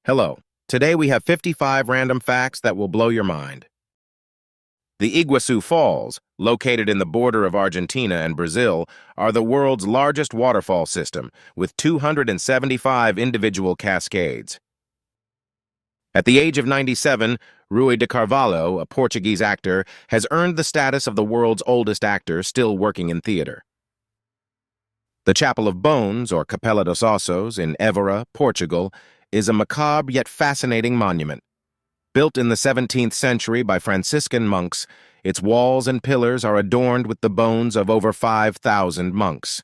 Hello. Today we have 55 random facts that will blow your mind. The Iguazu Falls, located in the border of Argentina and Brazil, are the world's largest waterfall system, with 275 individual cascades. At the age of 97, Rui de Carvalho, a Portuguese actor, has earned the status of the world's oldest actor still working in theater. The Chapel of Bones, or Capela dos Ossos, in Évora, Portugal, is a macabre yet fascinating monument. Built in the 17th century by Franciscan monks, its walls and pillars are adorned with the bones of over 5,000 monks.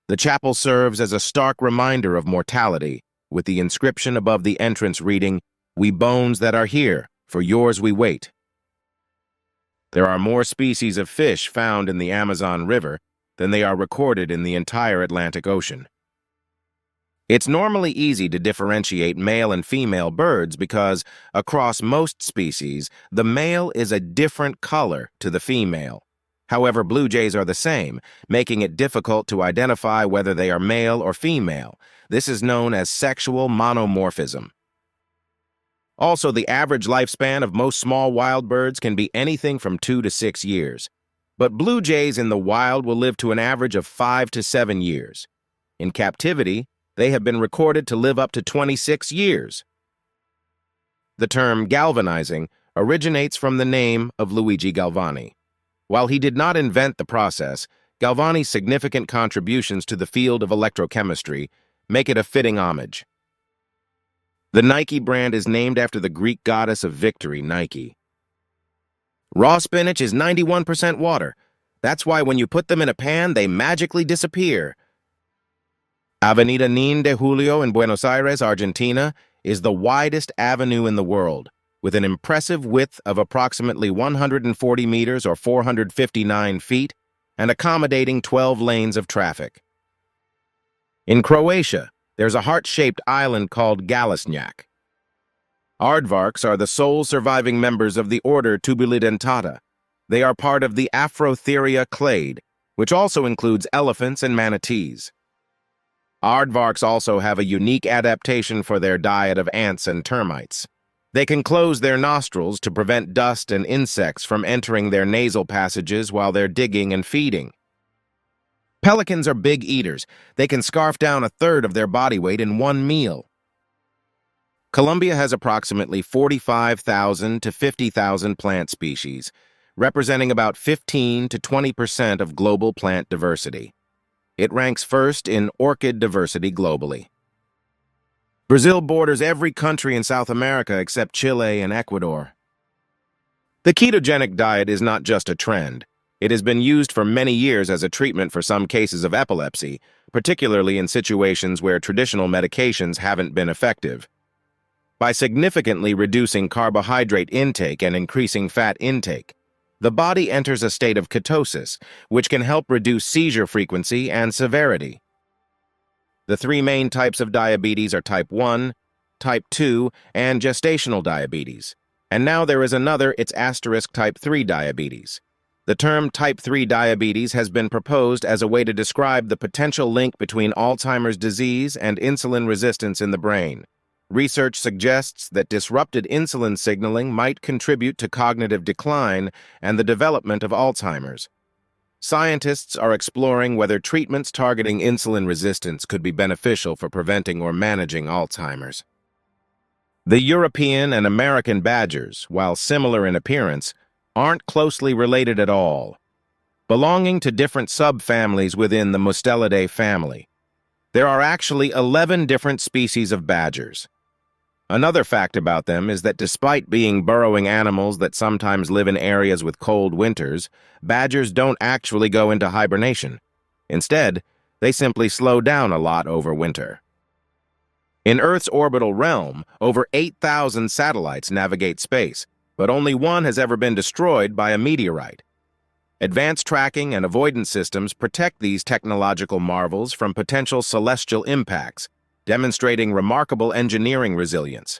The chapel serves as a stark reminder of mortality, with the inscription above the entrance reading, "We bones that are here, for yours we wait." There are more species of fish found in the Amazon River than they are recorded in the entire Atlantic Ocean. It's normally easy to differentiate male and female birds because, across most species, the male is a different color to the female. However, blue jays are the same, making it difficult to identify whether they are male or female. This is known as sexual monomorphism. Also, the average lifespan of most small wild birds can be anything from 2 to 6 years. But blue jays in the wild will live to an average of 5 to 7 years. In captivity, they have been recorded to live up to 26 years. The term galvanizing originates from the name of Luigi Galvani. While he did not invent the process, Galvani's significant contributions to the field of electrochemistry make it a fitting homage. The Nike brand is named after the Greek goddess of victory, Nike. Raw spinach is 91% water. That's why when you put them in a pan, they magically disappear. Avenida 9 de Julio in Buenos Aires, Argentina, is the widest avenue in the world, with an impressive width of approximately 140 meters or 459 feet and accommodating 12 lanes of traffic. In Croatia, there's a heart-shaped island called Galisnjak. Aardvarks are the sole surviving members of the order Tubulidentata. They are part of the Afrotheria clade, which also includes elephants and manatees. Aardvarks also have a unique adaptation for their diet of ants and termites. They can close their nostrils to prevent dust and insects from entering their nasal passages while they're digging and feeding. Pelicans are big eaters. They can scarf down a third of their body weight in one meal. Colombia has approximately 45,000 to 50,000 plant species, representing about 15 to 20% of global plant diversity. It ranks first in orchid diversity globally. Brazil borders every country in South America except Chile and Ecuador. The ketogenic diet is not just a trend. It has been used for many years as a treatment for some cases of epilepsy, particularly in situations where traditional medications haven't been effective. By significantly reducing carbohydrate intake and increasing fat intake, the body enters a state of ketosis, which can help reduce seizure frequency and severity. The three main types of diabetes are type 1, type 2, and gestational diabetes. And now there is another, it's asterisk type 3 diabetes. The term type 3 diabetes has been proposed as a way to describe the potential link between Alzheimer's disease and insulin resistance in the brain. Research suggests that disrupted insulin signaling might contribute to cognitive decline and the development of Alzheimer's. Scientists are exploring whether treatments targeting insulin resistance could be beneficial for preventing or managing Alzheimer's. The European and American badgers, while similar in appearance, aren't closely related at all. Belonging to different subfamilies within the Mustelidae family, there are actually 11 different species of badgers. Another fact about them is that despite being burrowing animals that sometimes live in areas with cold winters, badgers don't actually go into hibernation. Instead, they simply slow down a lot over winter. In Earth's orbital realm, over 8,000 satellites navigate space, but only one has ever been destroyed by a meteorite. Advanced tracking and avoidance systems protect these technological marvels from potential celestial impacts, demonstrating remarkable engineering resilience.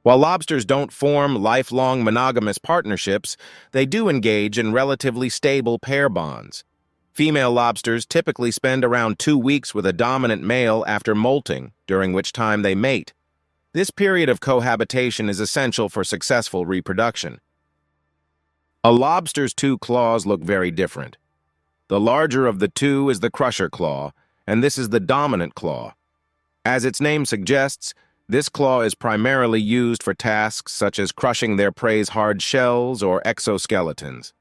While lobsters don't form lifelong monogamous partnerships, they do engage in relatively stable pair bonds. Female lobsters typically spend around 2 weeks with a dominant male after molting, during which time they mate. This period of cohabitation is essential for successful reproduction. A lobster's two claws look very different. The larger of the two is the crusher claw, and this is the dominant claw. As its name suggests, this claw is primarily used for tasks such as crushing their prey's hard shells or exoskeletons.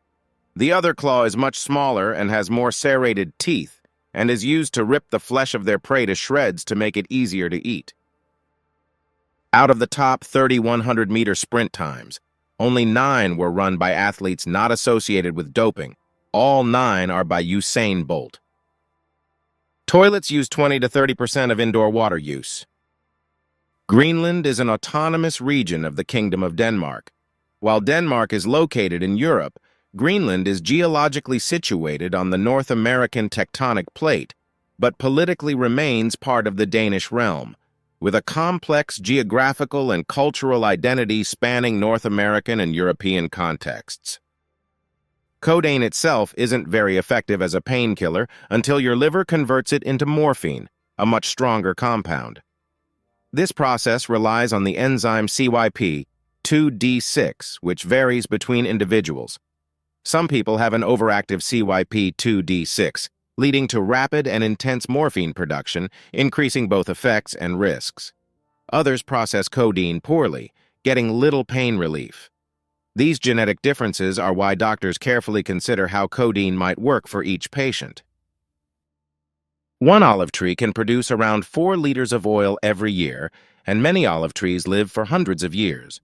The other claw is much smaller and has more serrated teeth, and is used to rip the flesh of their prey to shreds to make it easier to eat. Out of the top 3,100-meter sprint times, only 9 were run by athletes not associated with doping. All 9 are by Usain Bolt. Toilets use 20 to 30% of indoor water use. Greenland is an autonomous region of the Kingdom of Denmark. While Denmark is located in Europe, Greenland is geologically situated on the North American tectonic plate, but politically remains part of the Danish realm, with a complex geographical and cultural identity spanning North American and European contexts. Codeine itself isn't very effective as a painkiller until your liver converts it into morphine, a much stronger compound. This process relies on the enzyme CYP2D6, which varies between individuals. Some people have an overactive CYP2D6, leading to rapid and intense morphine production, increasing both effects and risks. Others process codeine poorly, getting little pain relief. These genetic differences are why doctors carefully consider how codeine might work for each patient. One olive tree can produce around 4 liters of oil every year, and many olive trees live for hundreds of years.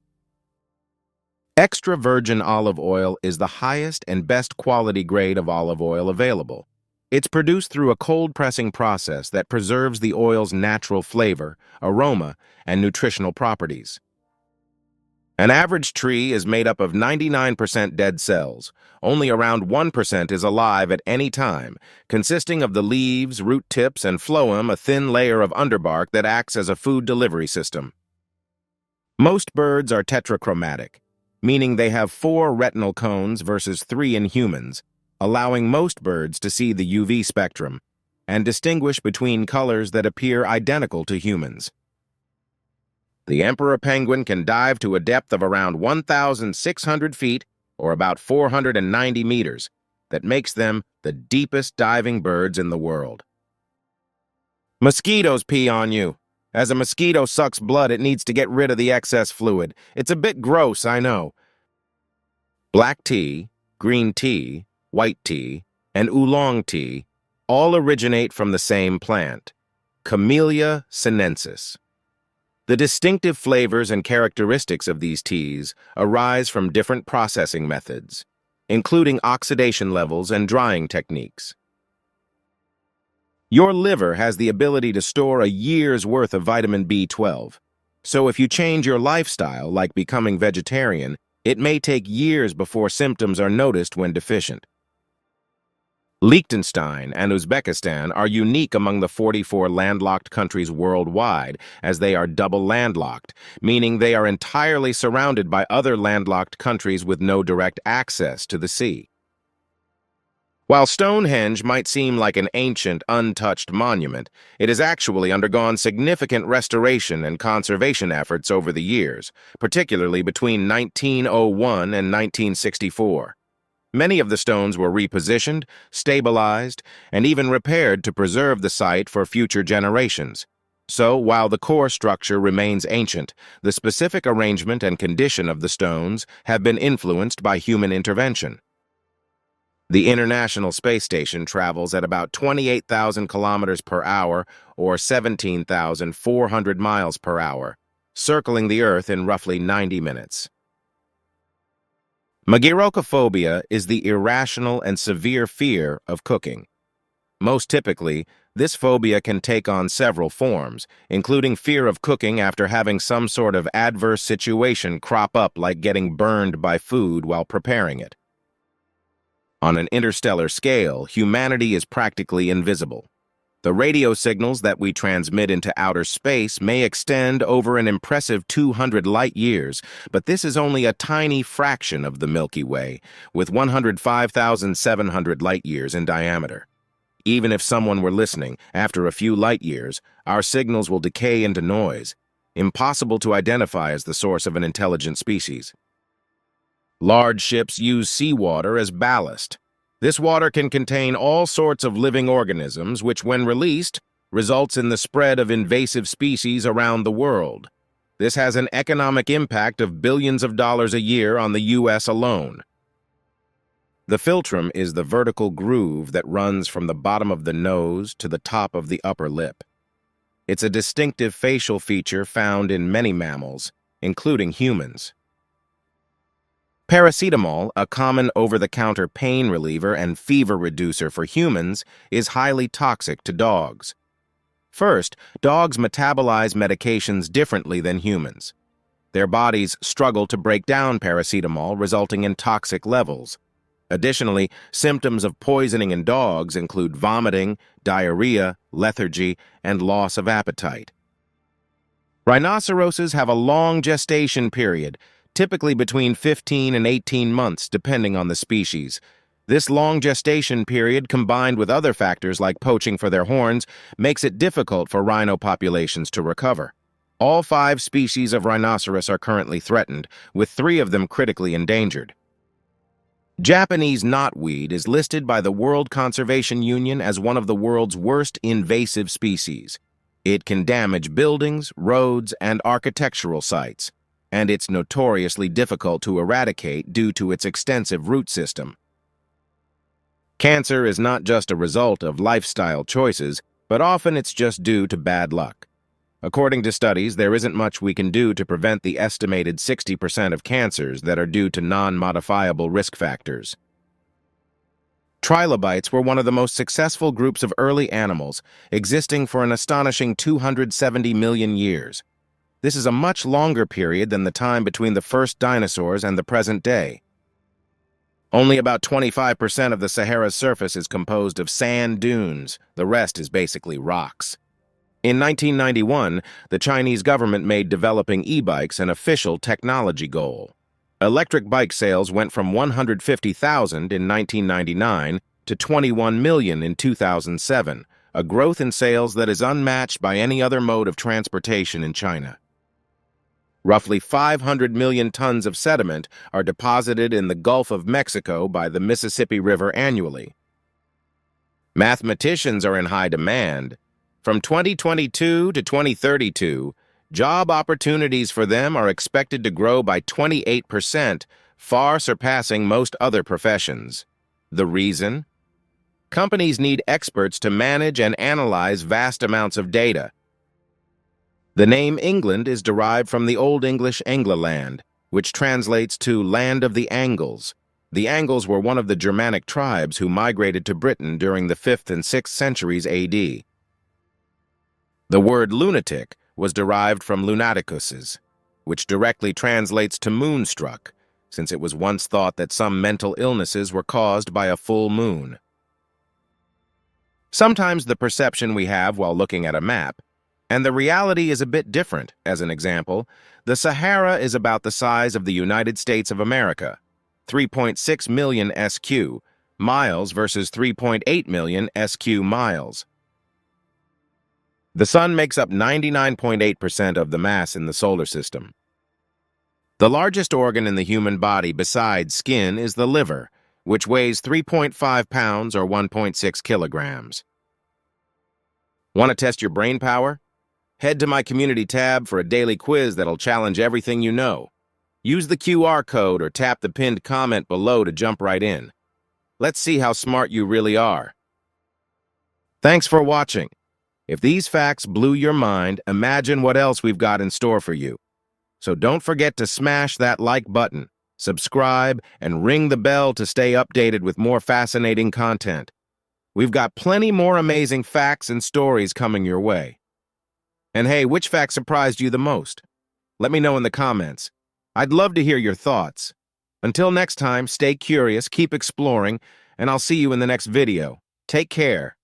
Extra virgin olive oil is the highest and best quality grade of olive oil available. It's produced through a cold pressing process that preserves the oil's natural flavor, aroma, and nutritional properties. An average tree is made up of 99% dead cells. Only around 1% is alive at any time, consisting of the leaves, root tips, and phloem, a thin layer of underbark that acts as a food delivery system. Most birds are tetrachromatic, meaning they have 4 retinal cones versus 3 in humans, allowing most birds to see the UV spectrum and distinguish between colors that appear identical to humans. The emperor penguin can dive to a depth of around 1,600 feet, or about 490 meters, that makes them the deepest diving birds in the world. Mosquitoes pee on you. As a mosquito sucks blood, it needs to get rid of the excess fluid. It's a bit gross, I know. Black tea, green tea, white tea, and oolong tea all originate from the same plant, Camellia sinensis. The distinctive flavors and characteristics of these teas arise from different processing methods, including oxidation levels and drying techniques. Your liver has the ability to store a year's worth of vitamin B12, so if you change your lifestyle, like becoming vegetarian, it may take years before symptoms are noticed when deficient. Liechtenstein and Uzbekistan are unique among the 44 landlocked countries worldwide, as they are double landlocked, meaning they are entirely surrounded by other landlocked countries with no direct access to the sea. While Stonehenge might seem like an ancient, untouched monument, it has actually undergone significant restoration and conservation efforts over the years, particularly between 1901 and 1964. Many of the stones were repositioned, stabilized, and even repaired to preserve the site for future generations. So, while the core structure remains ancient, the specific arrangement and condition of the stones have been influenced by human intervention. The International Space Station travels at about 28,000 kilometers per hour or 17,400 miles per hour, circling the Earth in roughly 90 minutes. Magirochophobia is the irrational and severe fear of cooking. Most typically, this phobia can take on several forms, including fear of cooking after having some sort of adverse situation crop up, like getting burned by food while preparing it. On an interstellar scale, humanity is practically invisible. The radio signals that we transmit into outer space may extend over an impressive 200 light-years, but this is only a tiny fraction of the Milky Way, with 105,700 light-years in diameter. Even if someone were listening, after a few light-years, our signals will decay into noise. impossible to identify as the source of an intelligent species. Large ships use seawater as ballast. This water can contain all sorts of living organisms, which, when released, results in the spread of invasive species around the world. This has an economic impact of billions of dollars a year on the U.S. alone. The philtrum is the vertical groove that runs from the bottom of the nose to the top of the upper lip. It's a distinctive facial feature found in many mammals, including humans. Paracetamol, a common over-the-counter pain reliever and fever reducer for humans, is highly toxic to dogs. First, dogs metabolize medications differently than humans. Their bodies struggle to break down paracetamol, resulting in toxic levels. Additionally, symptoms of poisoning in dogs include vomiting, diarrhea, lethargy, and loss of appetite. Rhinoceroses have a long gestation period, typically between 15 and 18 months, depending on the species. This long gestation period, combined with other factors like poaching for their horns, makes it difficult for rhino populations to recover. All 5 species of rhinoceros are currently threatened, with 3 of them critically endangered. Japanese knotweed is listed by the World Conservation Union as one of the world's worst invasive species. It can damage buildings, roads, and architectural sites, and it's notoriously difficult to eradicate due to its extensive root system. Cancer is not just a result of lifestyle choices, but often it's just due to bad luck. According to studies, there isn't much we can do to prevent the estimated 60% of cancers that are due to non-modifiable risk factors. Trilobites were one of the most successful groups of early animals, existing for an astonishing 270 million years. This is a much longer period than the time between the first dinosaurs and the present day. Only about 25% of the Sahara's surface is composed of sand dunes. The rest is basically rocks. In 1991, the Chinese government made developing e-bikes an official technology goal. Electric bike sales went from 150,000 in 1999 to 21 million in 2007, a growth in sales that is unmatched by any other mode of transportation in China. Roughly 500 million tons of sediment are deposited in the Gulf of Mexico by the Mississippi River annually. Mathematicians are in high demand. From 2022 to 2032, job opportunities for them are expected to grow by 28%, far surpassing most other professions. The reason? Companies need experts to manage and analyze vast amounts of data. The name England is derived from the Old English Angleland, which translates to Land of the Angles. The Angles were one of the Germanic tribes who migrated to Britain during the 5th and 6th centuries AD. The word lunatic was derived from lunaticus, which directly translates to moonstruck, since it was once thought that some mental illnesses were caused by a full moon. Sometimes the perception we have while looking at a map, and the reality is a bit different. As an example, the Sahara is about the size of the United States of America, 3.6 million SQ miles versus 3.8 million SQ miles. The sun makes up 99.8% of the mass in the solar system. The largest organ in the human body besides skin is the liver, which weighs 3.5 pounds or 1.6 kilograms. Want to test your brain power? Head to my community tab for a daily quiz that'll challenge everything you know. Use the QR code or tap the pinned comment below to jump right in. Let's see how smart you really are. Thanks for watching. If these facts blew your mind, imagine what else we've got in store for you. So don't forget to smash that like button, subscribe, and ring the bell to stay updated with more fascinating content. We've got plenty more amazing facts and stories coming your way. And hey, which fact surprised you the most? Let me know in the comments. I'd love to hear your thoughts. Until next time, stay curious, keep exploring, and I'll see you in the next video. Take care.